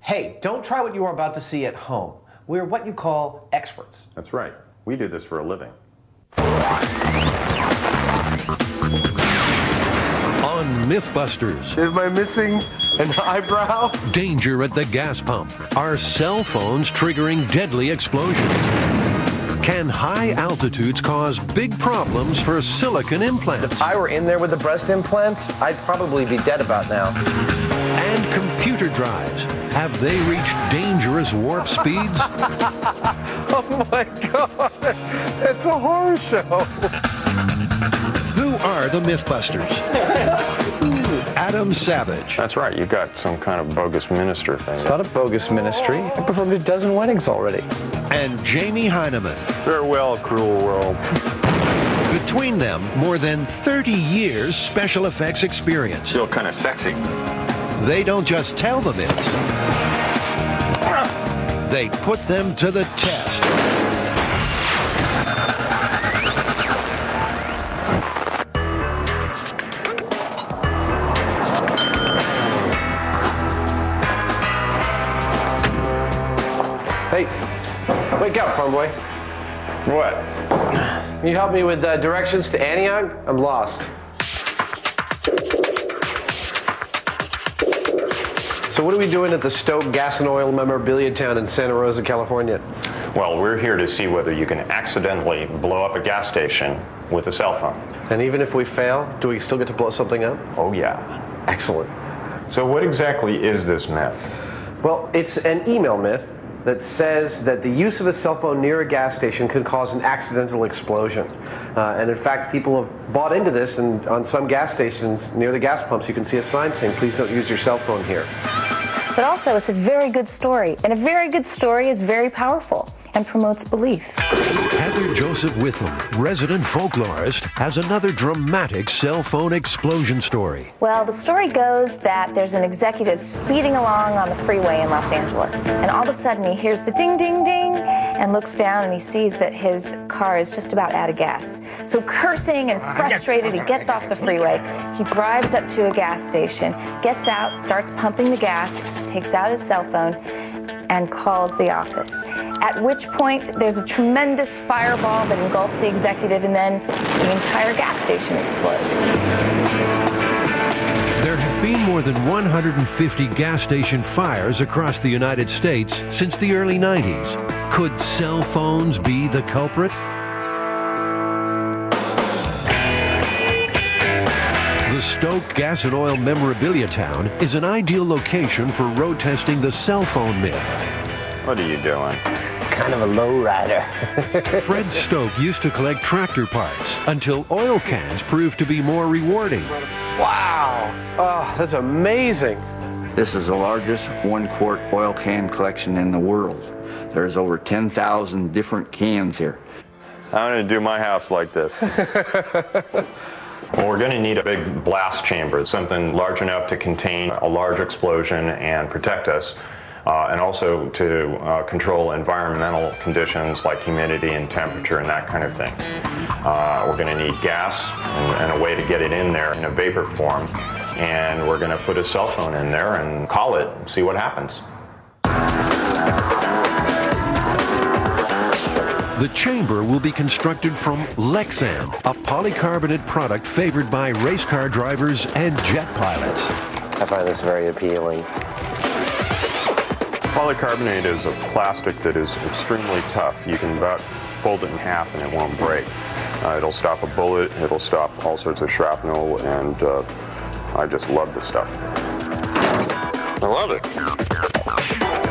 Hey, don't try what you are about to see at home. We're what you call experts. That's right. We do this for a living. On Mythbusters. Am I missing an eyebrow? Danger at the gas pump. Are cell phones triggering deadly explosions? Can high altitudes cause big problems for silicone implants? If I were in there with the breast implants, I'd probably be dead about now. And computer drives. Have they reached dangerous warp speeds? Oh my God, it's a horror show. Who are the Mythbusters? Adam Savage. That's right. You got some kind of bogus minister thing. It's not a bogus ministry. I performed a dozen weddings already. And Jamie Heineman. Farewell, cruel world. Between them, more than 30 years special effects experience. Still kind of sexy. They don't just tell the myths. They put them to the test. Hey, wake up, farm boy. What? Can you help me with directions to Antioch? I'm lost. So what are we doing at the Stoke Gas and Oil Memorabilia Town in Santa Rosa, California? Well, we're here to see whether you can accidentally blow up a gas station with a cell phone. And even if we fail, do we still get to blow something up? Oh, yeah. Excellent. So what exactly is this myth? Well, it's an email myth that says that the use of a cell phone near a gas station could cause an accidental explosion. And in fact, people have bought into this, and on some gas stations near the gas pumps, you can see a sign saying, please don't use your cell phone here. But also, it's a very good story, and a very good story is very powerful and promotes belief. Heather Joseph Witham, resident folklorist, has another dramatic cell phone explosion story. Well, the story goes that there's an executive speeding along on the freeway in Los Angeles, and all of a sudden he hears the ding, ding, ding, and looks down and he sees that his car is just about out of gas. So cursing and frustrated, he gets off the freeway. He drives up to a gas station, gets out, starts pumping the gas, takes out his cell phone, and calls the office. At which point, there's a tremendous fireball that engulfs the executive, and then the entire gas station explodes. There have been more than 150 gas station fires across the United States since the early 90s. Could cell phones be the culprit? The Stoke Gas and Oil Memorabilia Town is an ideal location for road testing the cell phone myth. What are you doing? It's kind of a lowrider. Fred Stoke used to collect tractor parts until oil cans proved to be more rewarding. Wow. Oh, that's amazing. This is the largest one-quart oil can collection in the world. There's over 10,000 different cans here. I'm going to do my house like this. Well, we're going to need a big blast chamber, something large enough to contain a large explosion and protect us, and also to control environmental conditions like humidity and temperature and that kind of thing. We're going to need gas and a way to get it in there in a vapor form, and we're going to put a cell phone in there and call it and see what happens. The chamber will be constructed from Lexan, a polycarbonate product favored by race car drivers and jet pilots. I find this very appealing. Polycarbonate is a plastic that is extremely tough. You can about fold it in half and it won't break. It'll stop a bullet, it'll stop all sorts of shrapnel, and I just love this stuff. I love it.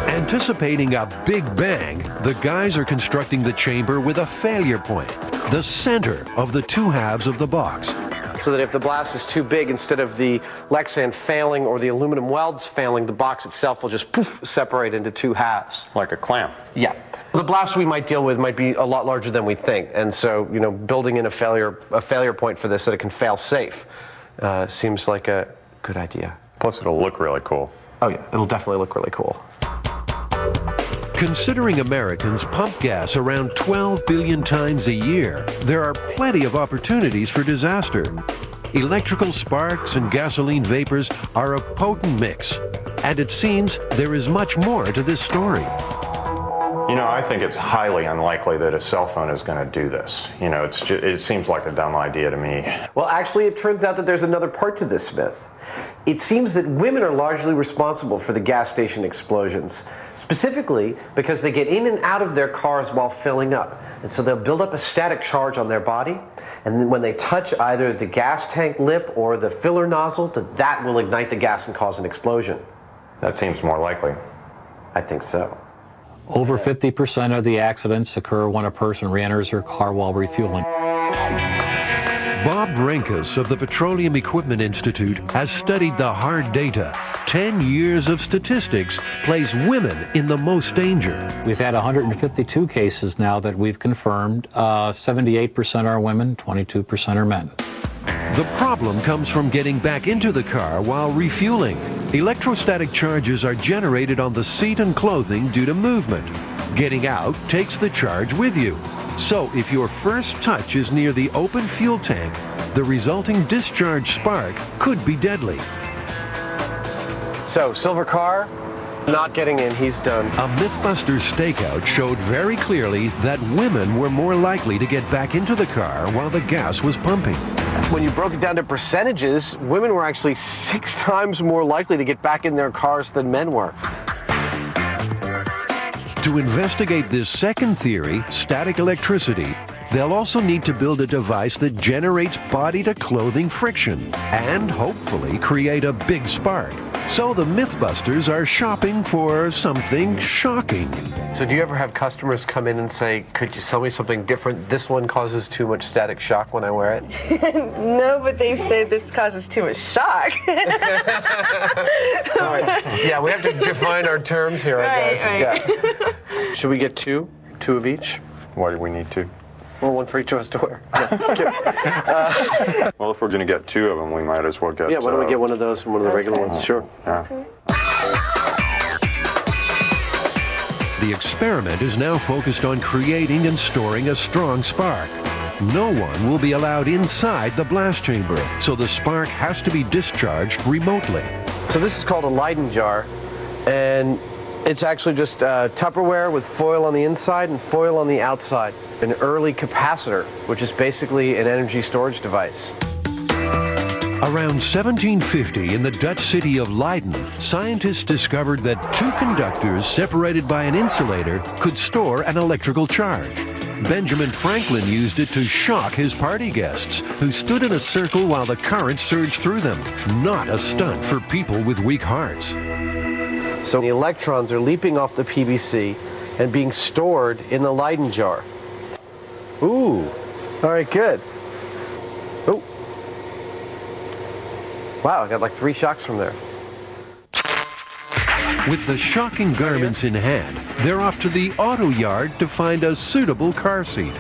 Anticipating a big bang, the guys are constructing the chamber with a failure point, the center of the two halves of the box. So that if the blast is too big, instead of the Lexan failing or the aluminum welds failing, the box itself will just poof, separate into two halves. Like a clamp. Yeah. The blast we might deal with might be a lot larger than we think, and so, you know, building in a failure point for this so that it can fail safe seems like a good idea. Plus it'll look really cool. Oh yeah, it'll definitely look really cool. Considering Americans pump gas around 12 billion times a year, there are plenty of opportunities for disaster. electrical sparks and gasoline vapors are a potent mix. And it seems there is much more to this story. You know, I think it's highly unlikely that a cell phone is going to do this. You know, it seems like a dumb idea to me. Well, actually, it turns out that there's another part to this myth. It seems that women are largely responsible for the gas station explosions, specifically because they get in and out of their cars while filling up. And so they'll build up a static charge on their body, and then when they touch either the gas tank lip or the filler nozzle, that will ignite the gas and cause an explosion. That seems more likely. I think so. Over 50% of the accidents occur when a person re-enters her car while refueling. Bob Renkus of the Petroleum Equipment Institute has studied the hard data. 10 years of statistics place women in the most danger. We've had 152 cases now that we've confirmed. 78% are women, 22% are men. The problem comes from getting back into the car while refueling. Electrostatic charges are generated on the seat and clothing due to movement. Getting out takes the charge with you. So if your first touch is near the open fuel tank, the resulting discharge spark could be deadly. So, silver car, not getting in, he's done. A Mythbusters stakeout showed very clearly that women were more likely to get back into the car while the gas was pumping. When you broke it down to percentages, women were actually 6 times more likely to get back in their cars than men were. To investigate this second theory, static electricity, they'll also need to build a device that generates body-to-clothing friction and hopefully create a big spark. So the Mythbusters are shopping for something shocking. So do you ever have customers come in and say, could you sell me something different? This one causes too much static shock when I wear it? No, but they've said this causes too much shock. All right. Yeah, we have to define our terms here, I guess. Right. Yeah. Should we get two? 2 of each? Why do we need 2? Well, one for each of us to wear. Well, if we're going to get 2 of them, we might as well get... Yeah, why don't we get one of those and one of the regular ones? Sure. Yeah. The experiment is now focused on creating and storing a strong spark. No one will be allowed inside the blast chamber, so the spark has to be discharged remotely. So this is called a Leyden jar, and it's actually just Tupperware with foil on the inside and foil on the outside. An early capacitor, which is basically an energy storage device. Around 1750, in the Dutch city of Leiden, scientists discovered that 2 conductors separated by an insulator could store an electrical charge. Benjamin Franklin used it to shock his party guests, who stood in a circle while the current surged through them. Not a stunt for people with weak hearts. So the electrons are leaping off the PVC and being stored in the Leyden jar. Ooh, all right, good. Oh, wow, I got like 3 shocks from there. With the shocking garments in hand, they're off to the auto yard to find a suitable car seat.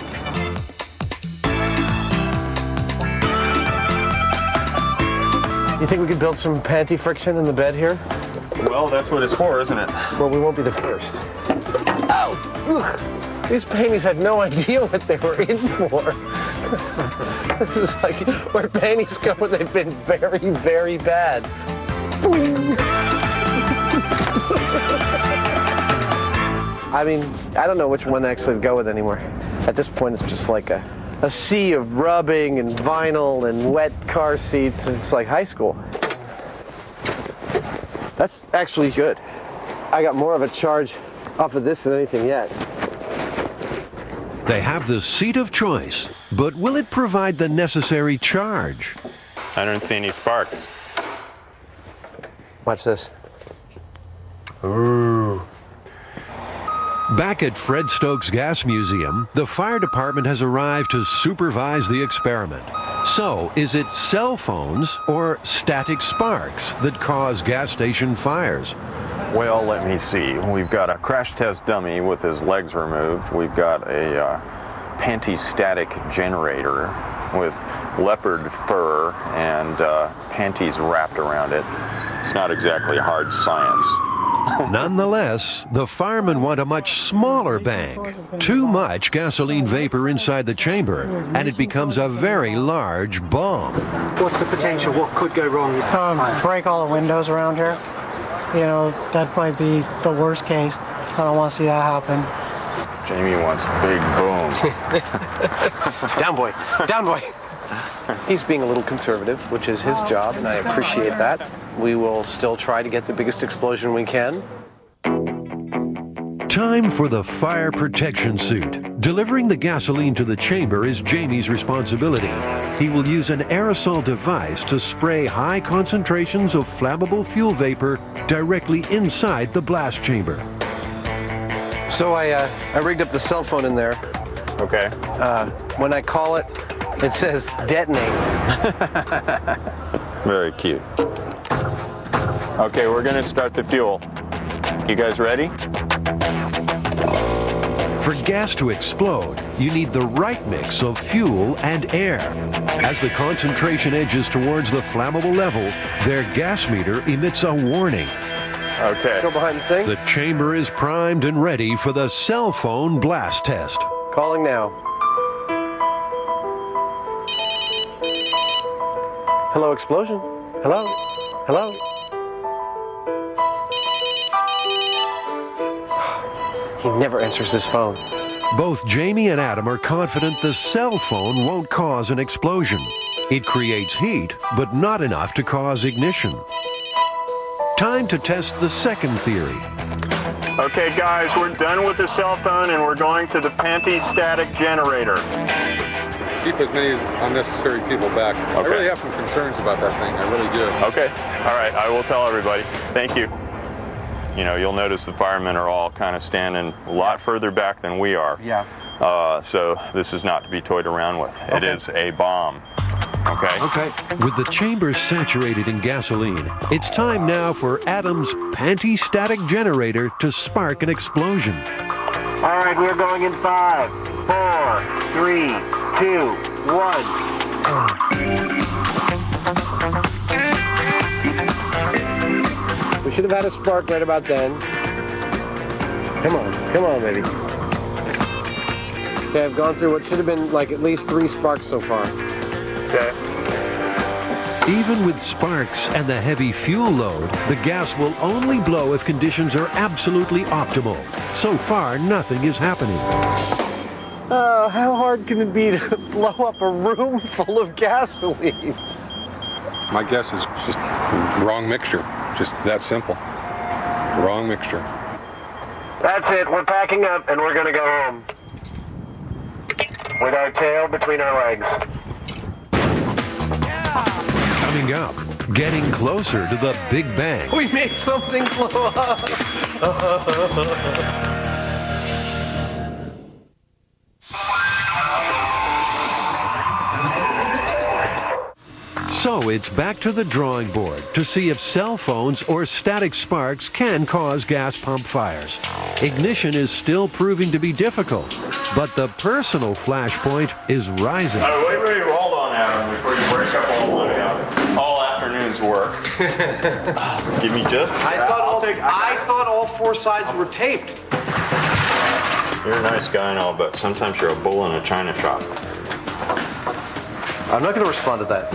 You think we could build some panty friction in the bed here? Well, that's what it's for, isn't it? Well, we won't be the first. Oh, ugh. These panties had no idea what they were in for. This is like where panties go when they've been very, very bad. Boing. I mean, I don't know which one actually to go with anymore. At this point, it's just like a sea of rubbing and vinyl and wet car seats. It's like high school. That's actually good. I got more of a charge off of this than anything yet. They have the seat of choice, but will it provide the necessary charge? I don't see any sparks. Watch this. Ooh. Back at Fred Stokes Gas Museum, the fire department has arrived to supervise the experiment. So, is it cell phones or static sparks that cause gas station fires? Well, let me see. We've got a crash test dummy with his legs removed. We've got a panty-static generator with leopard fur and panties wrapped around it. It's not exactly hard science. Nonetheless, the firemen want a much smaller bang. Too much gasoline vapor inside the chamber, and it becomes a very large bomb. What's the potential? What could go wrong? Break all the windows around here. You know, that might be the worst case. I don't want to see that happen. Jamie wants a big boom. Down, boy. Down, boy. He's being a little conservative, which is his job, and I appreciate that. We will still try to get the biggest explosion we can. Time for the fire protection suit. Delivering the gasoline to the chamber is Jamie's responsibility. He will use an aerosol device to spray high concentrations of flammable fuel vapor directly inside the blast chamber. So I rigged up the cell phone in there. Okay. When I call it, it says detonate. Very cute. Okay, we're going to start the fuel. You guys ready? For gas to explode, you need the right mix of fuel and air. As the concentration edges towards the flammable level, their gas meter emits a warning. Okay. Go behind the thing. The chamber is primed and ready for the cell phone blast test. Calling now. Hello, explosion. Hello? Hello? He never answers his phone. Both Jamie and Adam are confident the cell phone won't cause an explosion. It creates heat, but not enough to cause ignition. Time to test the second theory. Okay, guys, we're done with the cell phone and we're going to the panty-static generator. Keep as many unnecessary people back. Okay. I really have some concerns about that thing. I really do. Okay. All right. I will tell everybody. Thank you. You know, you'll notice the firemen are all kind of standing a lot further back than we are. Yeah. So this is not to be toyed around with. It is a bomb. Okay? Okay. With the chamber saturated in gasoline, it's time now for Adam's panty-static generator to spark an explosion. All right, we're going in 5, 4, 3, 2, 1. We should have had a spark right about then. Come on, baby. Okay, I've gone through what should have been like at least 3 sparks so far. Okay. Even with sparks and the heavy fuel load, the gas will only blow if conditions are absolutely optimal. So far, nothing is happening. How hard can it be to blow up a room full of gasoline? My guess is just wrong mixture. Just that simple. Wrong mixture. That's it. We're packing up and we're going to go home. With our tail between our legs. Coming up, getting closer to the Big Bang. We made something blow up. So it's back to the drawing board to see if cell phones or static sparks can cause gas pump fires. Ignition is still proving to be difficult, but the personal flashpoint is rising. Wait, hold on, Adam, before you break up all afternoon's work. Give me just a I thought all 4 sides were taped. You're a nice guy and all, but sometimes you're a bull in a china shop. I'm not going to respond to that.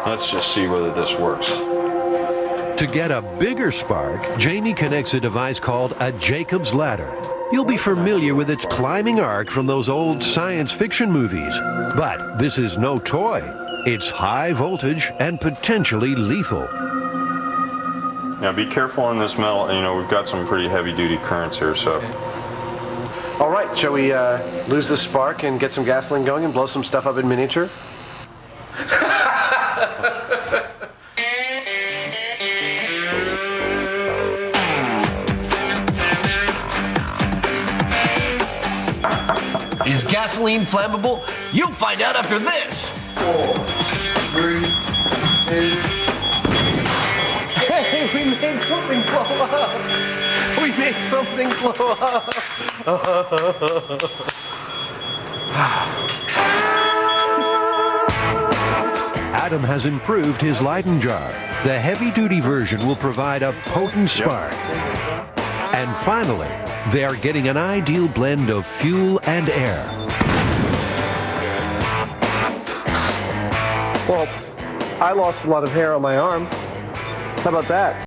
Let's just see whether this works. To get a bigger spark, Jamie connects a device called a Jacob's Ladder. You'll be familiar with its climbing arc from those old science fiction movies. But this is no toy. It's high voltage and potentially lethal. Now be careful in this metal. You know, we've got some pretty heavy-duty currents here, so. All right, shall we lose the spark and get some gasoline going and blow some stuff up in miniature? Is gasoline flammable? You'll find out after this. 4, 3, 2. Hey, we made something blow up. We made something blow up. Adam has improved his Leyden jar. The heavy-duty version will provide a potent spark. And finally, they are getting an ideal blend of fuel and air. Well, I lost a lot of hair on my arm. How about that?